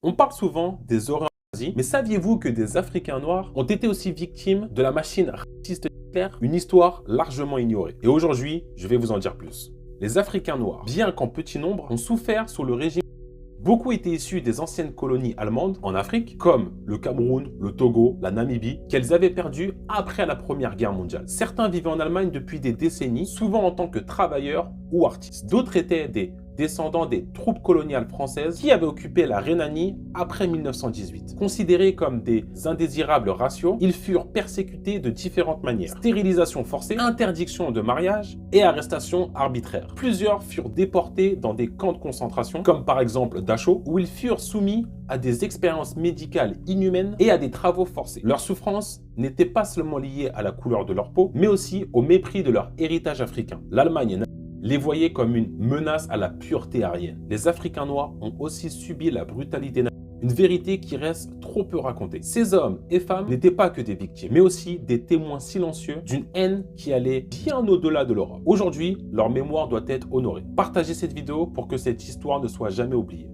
On parle souvent des horreurs nazies, mais saviez-vous que des Africains noirs ont été aussi victimes de la machine raciste Hitler? Une histoire largement ignorée. Et aujourd'hui, je vais vous en dire plus. Les Africains noirs, bien qu'en petit nombre, ont souffert sous le régime. Beaucoup étaient issus des anciennes colonies allemandes en Afrique, comme le Cameroun, le Togo, la Namibie, qu'elles avaient perdues après la Première Guerre mondiale. Certains vivaient en Allemagne depuis des décennies, souvent en tant que travailleurs ou artistes. D'autres étaient des descendants des troupes coloniales françaises qui avaient occupé la Rhénanie après 1918. Considérés comme des indésirables raciaux, ils furent persécutés de différentes manières. Stérilisation forcée, interdiction de mariage et arrestation arbitraire. Plusieurs furent déportés dans des camps de concentration, comme par exemple Dachau, où ils furent soumis à des expériences médicales inhumaines et à des travaux forcés. Leur souffrance n'était pas seulement liée à la couleur de leur peau, mais aussi au mépris de leur héritage africain. L'Allemagne les voyait comme une menace à la pureté aryenne. Les Africains noirs ont aussi subi la brutalité nazie, une vérité qui reste trop peu racontée. Ces hommes et femmes n'étaient pas que des victimes, mais aussi des témoins silencieux d'une haine qui allait bien au-delà de l'Europe. Aujourd'hui, leur mémoire doit être honorée. Partagez cette vidéo pour que cette histoire ne soit jamais oubliée.